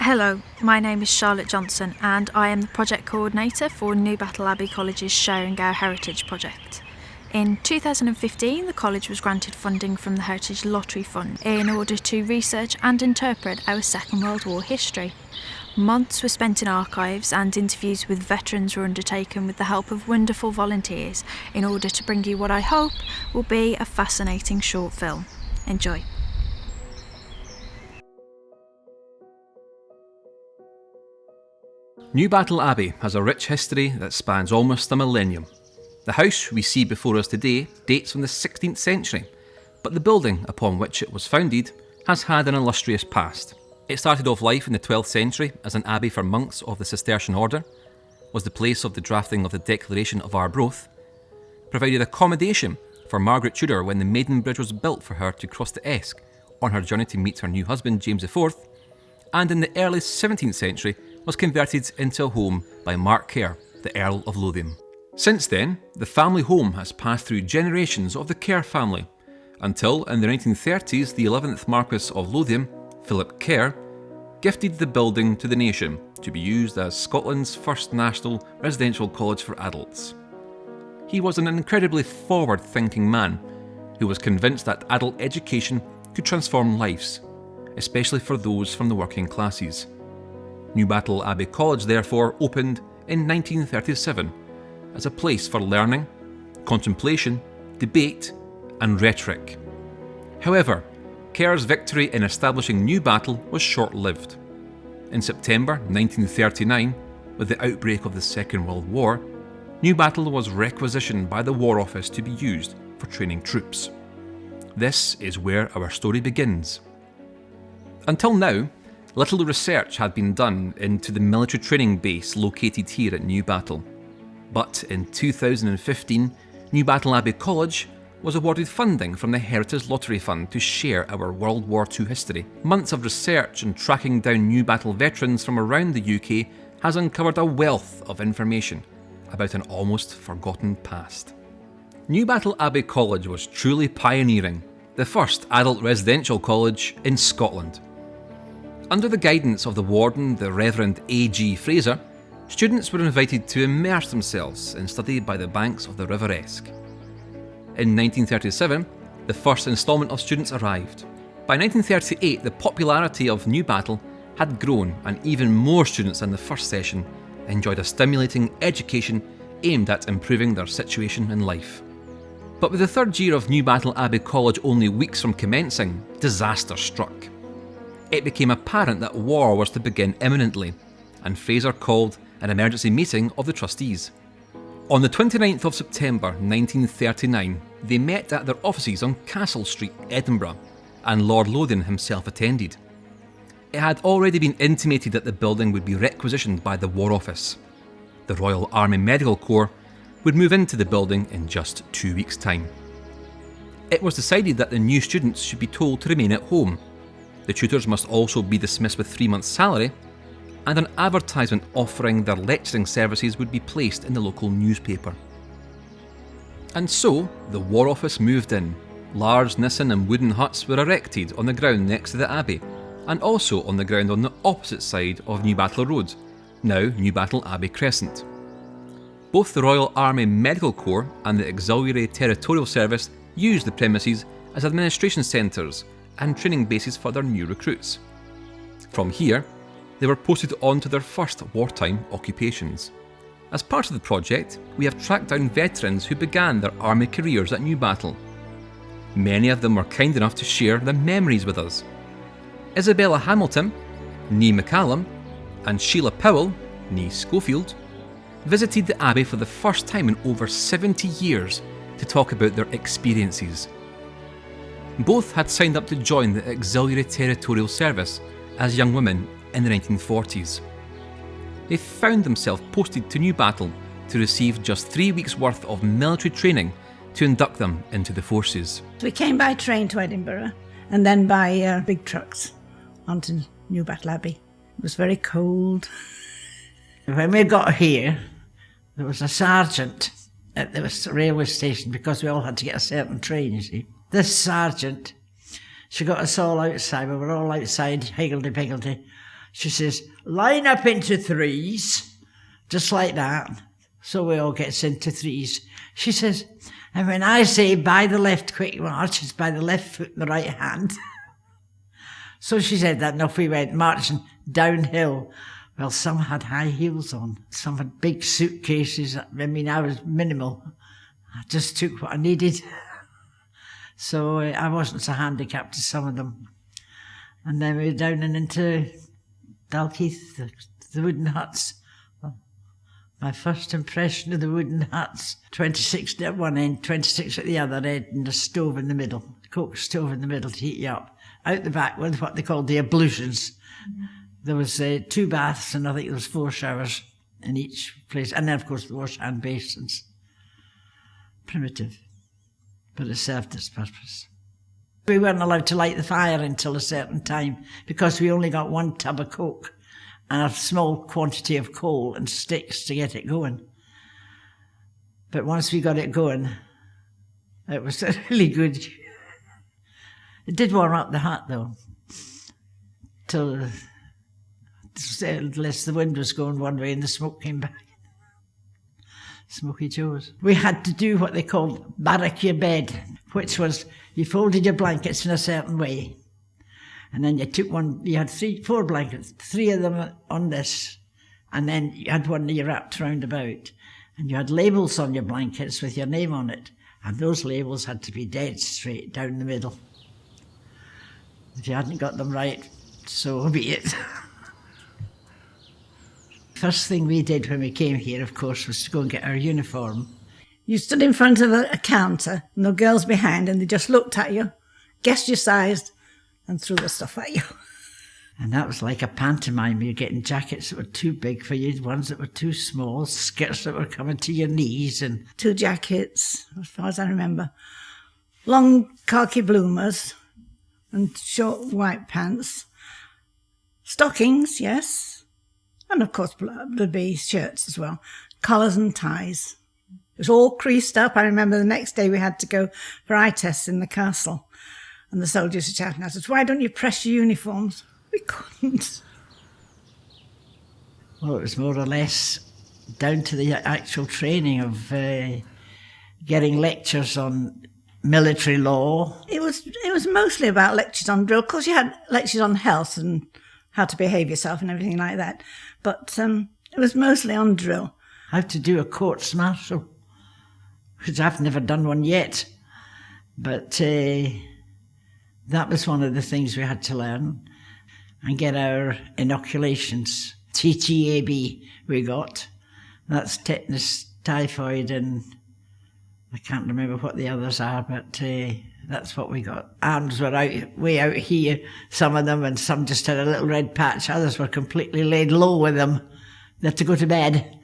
Hello, my name is Charlotte Johnson and I am the Project Coordinator for Newbattle Abbey College's Sharing Our Heritage project. In 2015, the college was granted funding from the Heritage Lottery Fund in order to research and interpret our Second World War history. Months were spent in archives and interviews with veterans were undertaken with the help of wonderful volunteers in order to bring you what I hope will be a fascinating short film. Enjoy. Newbattle Abbey has a rich history that spans almost a millennium. The house we see before us today dates from the 16th century, but the building upon which it was founded has had an illustrious past. It started off life in the 12th century as an abbey for monks of the Cistercian order, was the place of the drafting of the Declaration of Arbroath, provided accommodation for Margaret Tudor when the maiden bridge was built for her to cross the Esk on her journey to meet her new husband James IV, and in the early 17th century was converted into a home by Mark Kerr, the Earl of Lothian. Since then, the family home has passed through generations of the Kerr family, until in the 1930s the 11th Marquess of Lothian, Philip Kerr, gifted the building to the nation to be used as Scotland's first national residential college for adults. He was an incredibly forward-thinking man who was convinced that adult education could transform lives, especially for those from the working classes. Newbattle Abbey College therefore opened in 1937 as a place for learning, contemplation, debate and rhetoric. However, Kerr's victory in establishing Newbattle was short-lived. In September 1939, with the outbreak of the Second World War, Newbattle was requisitioned by the War Office to be used for training troops. This is where our story begins. Until now, little research had been done into the military training base located here at Newbattle. But in 2015, Newbattle Abbey College was awarded funding from the Heritage Lottery Fund to share our World War II history. Months of research and tracking down Newbattle veterans from around the UK has uncovered a wealth of information about an almost forgotten past. Newbattle Abbey College was truly pioneering, the first adult residential college in Scotland. Under the guidance of the warden, the Reverend A.G. Fraser, students were invited to immerse themselves in study by the banks of the River Esk. In 1937, the first instalment of students arrived. By 1938, the popularity of Newbattle had grown and even more students in the first session enjoyed a stimulating education aimed at improving their situation in life. But with the third year of Newbattle Abbey College only weeks from commencing, disaster struck. It became apparent that war was to begin imminently, and Fraser called an emergency meeting of the trustees. On the 29th of September 1939, they met at their offices on Castle Street, Edinburgh, and Lord Lothian himself attended. It had already been intimated that the building would be requisitioned by the War Office. The Royal Army Medical Corps would move into the building in just 2 weeks' time. It was decided that the new students should be told to remain at home. The tutors must also be dismissed with 3 months' salary, and an advertisement offering their lecturing services would be placed in the local newspaper. And so, the War Office moved in. Large Nissen and wooden huts were erected on the ground next to the Abbey, and also on the ground on the opposite side of Newbattle Road, now Newbattle Abbey Crescent. Both the Royal Army Medical Corps and the Auxiliary Territorial Service used the premises as administration centres and training bases for their new recruits. From here, they were posted on to their first wartime occupations. As part of the project, we have tracked down veterans who began their army careers at Newbattle. Many of them were kind enough to share their memories with us. Isabella Hamilton, née McCallum, and Sheila Powell, née Schofield, visited the Abbey for the first time in over 70 years to talk about their experiences. Both had signed up to join the Auxiliary Territorial Service as young women in the 1940s. They found themselves posted to Newbattle to receive just 3 weeks' worth of military training to induct them into the forces. We came by train to Edinburgh and then by big trucks onto Newbattle Abbey. It was very cold. When we got here, there was a sergeant at the railway station because we all had to get a certain train, you see. This sergeant, she got us all outside. We were all outside, higgledy-piggledy. She says, line up into threes, just like that. So we all gets into threes. She says, and when I say by the left quick march, it's by the left foot and the right hand. So she said that, and off we went marching downhill. Well, some had high heels on. Some had big suitcases. I mean, I was minimal. I just took what I needed. So I wasn't so handicapped as some of them. And then we were down and into Dalkeith, the wooden huts. Well, my first impression of the wooden huts, 26 at one end, 26 at the other end, and a stove in the middle, a coke stove in the middle to heat you up. Out the back was what they called the ablutions. There was 2 baths, and I think there was 4 showers in each place. And then, of course, the wash hand basins. Primitive, but it served its purpose. We weren't allowed to light the fire until a certain time because we only got 1 tub of coke and a small quantity of coal and sticks to get it going. But once we got it going, it was really good. It did warm up the hut, though, till unless the wind was going one way and the smoke came back. Smoky Joe's. We had to do what they called barrack your bed, which was you folded your blankets in a certain way. And then you took one, you had 4 blankets, 3 of them on this, and then you had one that you wrapped round about. And you had labels on your blankets with your name on it. And those labels had to be dead straight down the middle. If you hadn't got them right, so be it. First thing we did when we came here, of course, was to go and get our uniform. You stood in front of a counter, and the girls behind, and they just looked at you, guessed your size, and threw the stuff at you. And that was like a pantomime. You're getting jackets that were too big for you, ones that were too small, skirts that were coming to your knees, and 2 jackets, as far as I remember. Long khaki bloomers, and short white pants. Stockings, yes. And of course, there'd be shirts as well. Collars and ties. It was all creased up. I remember the next day we had to go for eye tests in the castle. And the soldiers were shouting at us, why don't you press your uniforms? We couldn't. Well, it was more or less down to the actual training of getting lectures on military law. It was mostly about lectures on drill. Of course, you had lectures on health and how to behave yourself and everything like that. But it was mostly on drill. How to do a courts martial, because I've never done one yet. But that was one of the things we had to learn and get our inoculations. TTAB we got. That's tetanus, typhoid, and I can't remember what the others are, but that's what we got. Arms were way out here, some of them, and some just had a little red patch. Others were completely laid low with them. They had to go to bed.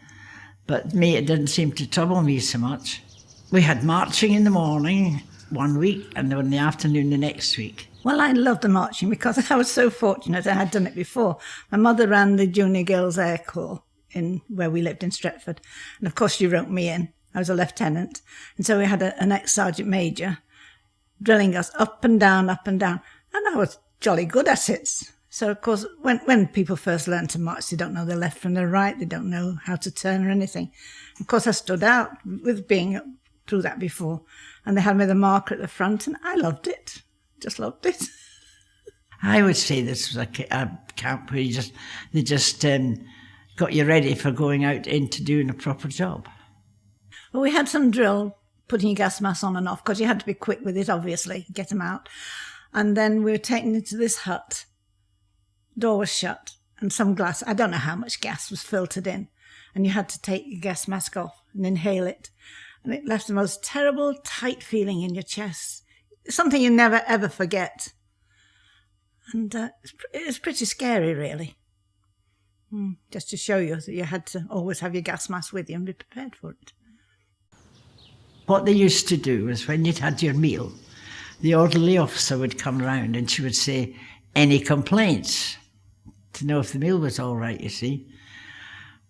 But me, it didn't seem to trouble me so much. We had marching in the morning one week, and then in the afternoon the next week. Well, I loved the marching because I was so fortunate I had done it before. My mother ran the Junior Girls Air Corps in where we lived in Stretford. And of course she wrote me in. I was a lieutenant. And so we had an ex-sergeant major drilling us up and down, and I was jolly good at it. So, of course, when people first learn to march, they don't know their left from their right, they don't know how to turn or anything. Of course, I stood out with being through that before, and they had me the marker at the front, and I loved it, just loved it. I would say this was a camp where they just got you ready for going out into doing a proper job. Well, we had some drill, putting your gas mask on and off, because you had to be quick with it, obviously, get them out. And then we were taken into this hut. Door was shut, and some glass, I don't know how much gas was filtered in, and you had to take your gas mask off and inhale it. And it left the most terrible, tight feeling in your chest. It's something you never, ever forget. And it's pretty scary, really. Just to show you that you had to always have your gas mask with you and be prepared for it. What they used to do was when you'd had your meal, the orderly officer would come round and she would say, any complaints? To know if the meal was all right, you see.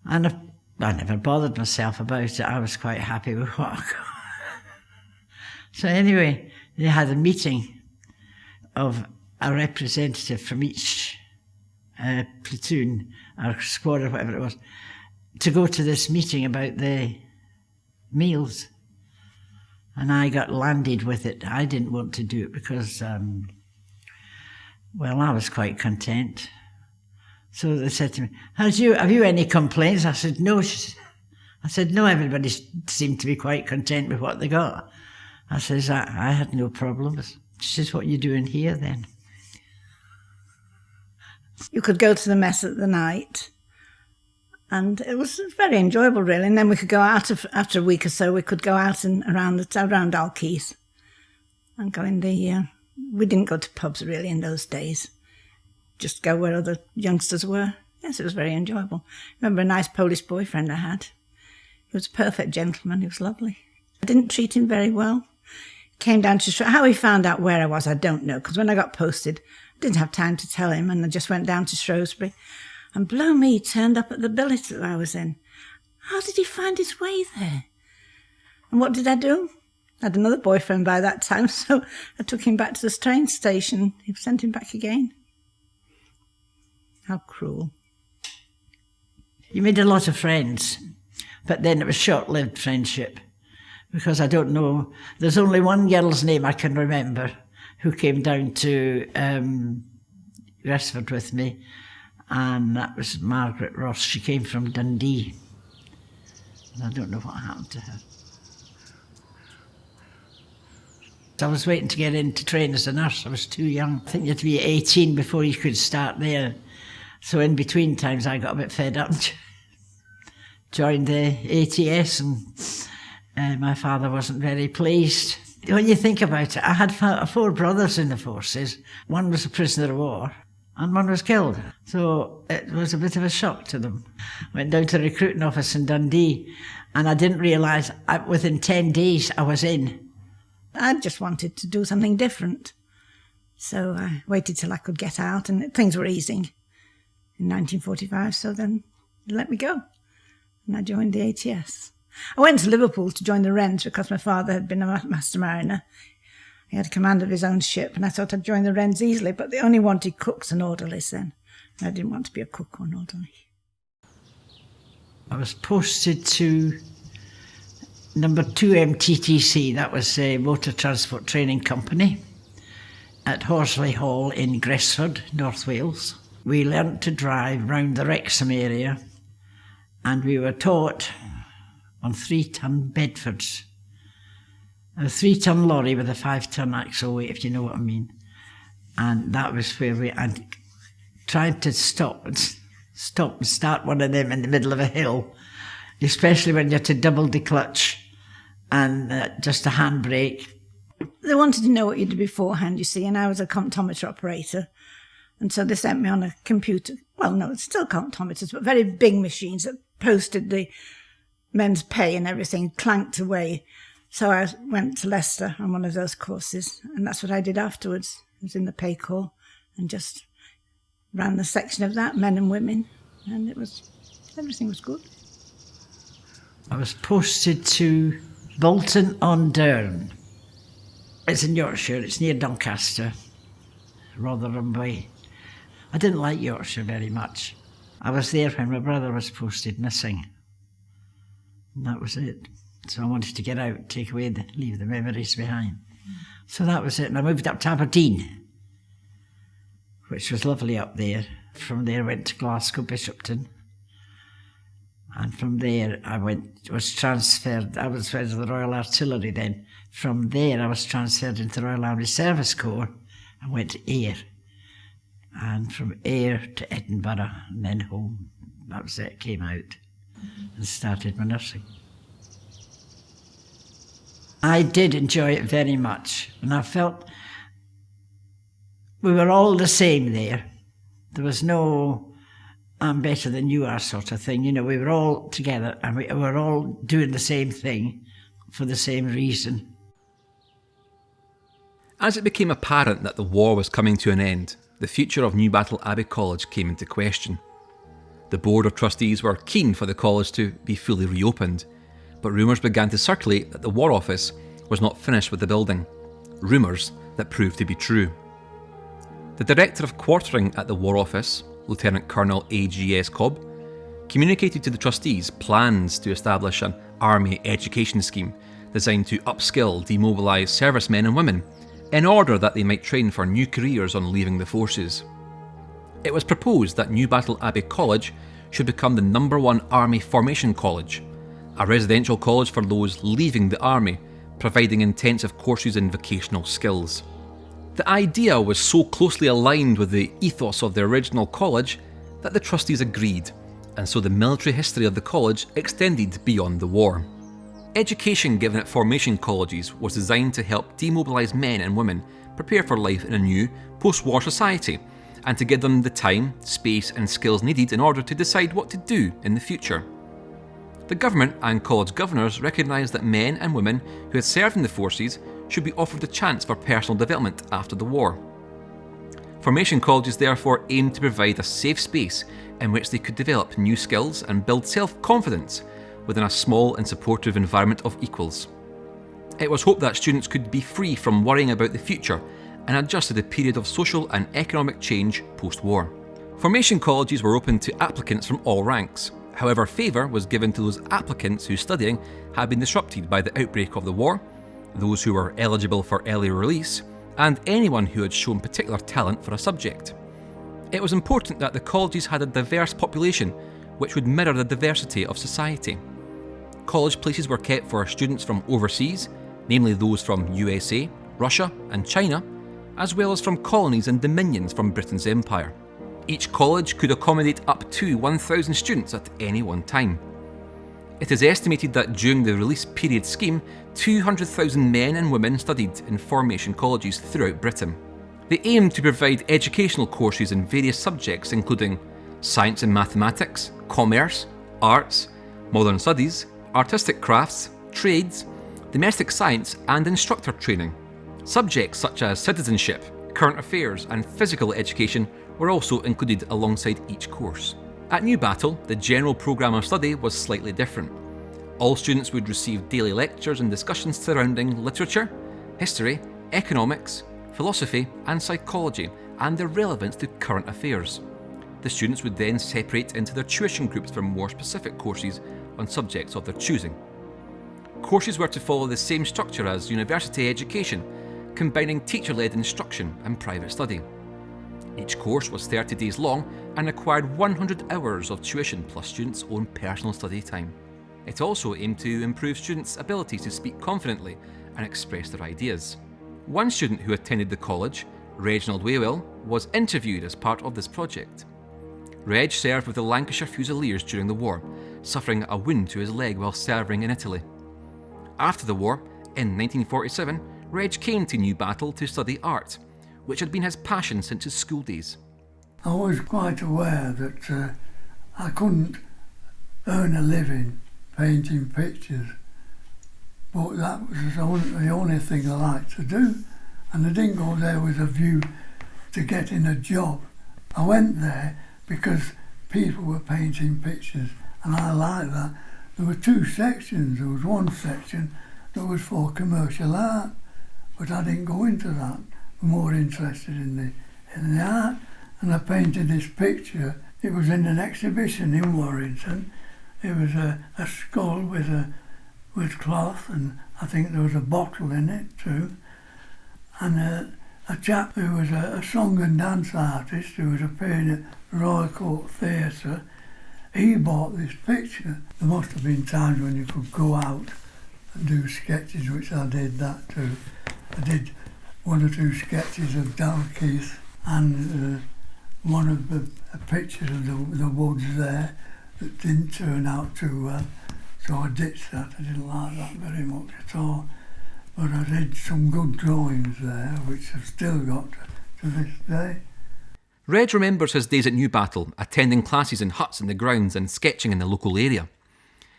And I never bothered myself about it. I was quite happy with what I got. So anyway, they had a meeting of a representative from each platoon or squad or whatever it was, to go to this meeting about the meals. And I got landed with it. I didn't want to do it because, I was quite content. So they said to me, have you any complaints? I said, no. I said, no, everybody seemed to be quite content with what they got. I says, I had no problems. She says, what are you doing here then? You could go to the mess at the night, and it was very enjoyable, really. And then we could go out after a week or so. We could go out and around Dalkeith and go in the. We didn't go to pubs really in those days. Just go where other youngsters were. Yes, it was very enjoyable. I remember a nice Polish boyfriend I had. He was a perfect gentleman. He was lovely. I didn't treat him very well. Came down to how he found out where I was, I don't know, because when I got posted, I didn't have time to tell him, and I just went down to Shrewsbury. And blow me, he turned up at the billet that I was in. How did he find his way there? And what did I do? I had another boyfriend by that time, so I took him back to the train station. He sent him back again. How cruel. You made a lot of friends, but then it was short-lived friendship. Because I don't know, there's only one girl's name I can remember who came down to Gresford with me, and that was Margaret Ross. She came from Dundee, and I don't know what happened to her. I was waiting to get in to train as a nurse. I was too young. I think you had to be 18 before you could start there. So in between times I got a bit fed up and joined the ATS, and my father wasn't very pleased. When you think about it, I had 4 brothers in the forces. One was a prisoner of war and one was killed. So it was a bit of a shock to them. Went down to the recruiting office in Dundee, and I didn't realise within 10 days I was in. I just wanted to do something different. So I waited till I could get out, and things were easing in 1945, so then they let me go. And I joined the ATS. I went to Liverpool to join the Wrens because my father had been a master mariner. He had command of his own ship, and I thought I'd join the Wrens easily, but they only wanted cooks and orderlies then. And I didn't want to be a cook or an orderly. I was posted to number 2 MTTC, that was a Motor Transport Training Company, at Horsley Hall in Gresford, North Wales. We learnt to drive round the Wrexham area, and we were taught on 3-ton Bedfords. A 3-ton lorry with a 5-ton axle weight, if you know what I mean. And that was where we tried to stop and start one of them in the middle of a hill, especially when you had to double the clutch and just a handbrake. They wanted to know what you did beforehand, you see, and I was a comptometer operator. And so they sent me on a computer. Well, no, it's still comptometers, but very big machines that posted the men's pay and everything, clanked away. So I went to Leicester on one of those courses, and that's what I did afterwards. I was in the pay corps and just ran the section of that, men and women, and everything was good. I was posted to Bolton-on-Down. It's in Yorkshire, it's near Doncaster, Rotherham Way. I didn't like Yorkshire very much. I was there when my brother was posted missing. And that was it. So I wanted to get out, leave the memories behind. So that was it. And I moved up to Aberdeen, which was lovely up there. From there I went to Glasgow, Bishopton. And from there I was transferred. I was head of the Royal Artillery then. From there I was transferred into the Royal Army Service Corps and went to Ayr. And from Ayr to Edinburgh and then home. That was it, came out and started my nursing. I did enjoy it very much, and I felt we were all the same there. There was no I'm better than you are sort of thing. You know, we were all together and we were all doing the same thing for the same reason. As it became apparent that the war was coming to an end, the future of Newbattle Abbey College came into question. The Board of Trustees were keen for the college to be fully reopened, but rumours began to circulate that the War Office was not finished with the building. Rumours that proved to be true. The Director of Quartering at the War Office, Lieutenant Colonel A.G.S. Cobb, communicated to the trustees plans to establish an army education scheme designed to upskill demobilised servicemen and women in order that they might train for new careers on leaving the forces. It was proposed that Newbattle Abbey College should become the #1 Army Formation College, a residential college for those leaving the Army, providing intensive courses in vocational skills. The idea was so closely aligned with the ethos of the original college that the trustees agreed, and so the military history of the college extended beyond the war. Education given at formation colleges was designed to help demobilised men and women prepare for life in a new, post-war society, and to give them the time, space and skills needed in order to decide what to do in the future. The government and college governors recognised that men and women who had served in the forces should be offered a chance for personal development after the war. Formation colleges therefore aimed to provide a safe space in which they could develop new skills and build self-confidence within a small and supportive environment of equals. It was hoped that students could be free from worrying about the future and adjust to the period of social and economic change post-war. Formation colleges were open to applicants from all ranks. However, favour was given to those applicants whose studying had been disrupted by the outbreak of the war, those who were eligible for early release, and anyone who had shown particular talent for a subject. It was important that the colleges had a diverse population which would mirror the diversity of society. College places were kept for students from overseas, namely those from USA, Russia and China, as well as from colonies and dominions from Britain's empire. Each college could accommodate up to 1,000 students at any one time. It is estimated that during the release period scheme, 200,000 men and women studied in formation colleges throughout Britain. They aimed to provide educational courses in various subjects including science and mathematics, commerce, arts, modern studies, artistic crafts, trades, domestic science and instructor training. Subjects such as citizenship, current affairs and physical education were also included alongside each course. At Newbattle, the general programme of study was slightly different. All students would receive daily lectures and discussions surrounding literature, history, economics, philosophy and psychology and their relevance to current affairs. The students would then separate into their tuition groups for more specific courses on subjects of their choosing. Courses were to follow the same structure as university education, combining teacher-led instruction and private study. Each course was 30 days long and required 100 hours of tuition plus students' own personal study time. It also aimed to improve students' ability to speak confidently and express their ideas. One student who attended the college, Reginald Waywell, was interviewed as part of this project. Reg served with the Lancashire Fusiliers during the war, suffering a wound to his leg while serving in Italy. After the war, in 1947, Reg came to Newbattle to study art, which had been his passion since his school days. I was quite aware that I couldn't earn a living painting pictures, but that was the only thing I liked to do, and I didn't go there with a view to getting a job. I went there because people were painting pictures and I liked that. There were two sections. There was one section that was for commercial art, but I didn't go into that. I'm more interested in the art, and I painted this picture. It was in an exhibition in Warrington. It was a skull with cloth, and I think there was a bottle in it too. And a chap who was a song and dance artist who was appearing at Royal Court Theatre, he bought this picture. There must have been times when you could go out and do sketches, which I did that too. I did one or two sketches of Dalkeith and one of the pictures of the woods there that didn't turn out too well, so I ditched that. I didn't like that very much at all. But I did some good drawings there, which I've still got to this day. Reg remembers his days at Newbattle, attending classes in huts in the grounds and sketching in the local area.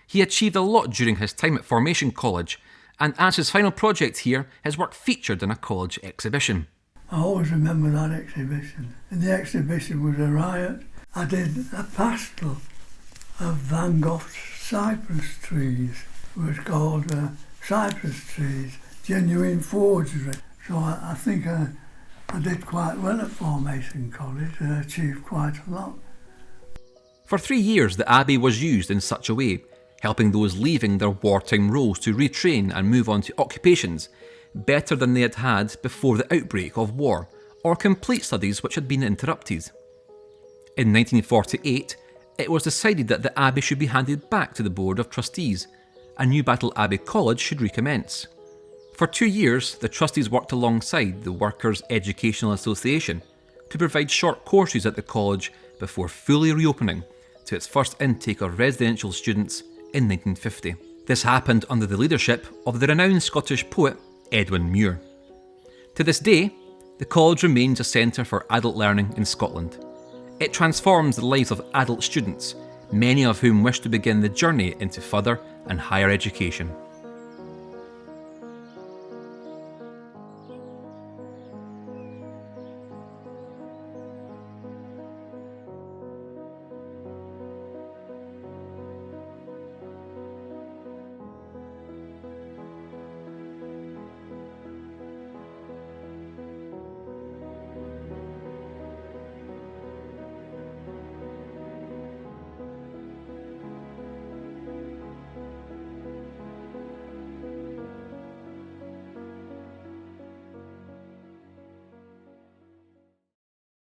He achieved a lot during his time at Formation College, and as his final project here, his work featured in a college exhibition. I always remember that exhibition. And the exhibition was a riot. I did a pastel of Van Gogh's cypress trees. It was called Cypress Trees, Genuine Forgery. So I think I did quite well at Formation College and achieved quite a lot. For 3 years, the Abbey was used in such a way, helping those leaving their wartime roles to retrain and move on to occupations better than they had had before the outbreak of war, or complete studies which had been interrupted. In 1948, it was decided that the Abbey should be handed back to the Board of Trustees, and Newbattle Abbey College should recommence. For 2 years, the trustees worked alongside the Workers' Educational Association to provide short courses at the college before fully reopening to its first intake of residential students in 1950. This happened under the leadership of the renowned Scottish poet Edwin Muir. To this day, the college remains a centre for adult learning in Scotland. It transforms the lives of adult students, many of whom wish to begin the journey into further and higher education.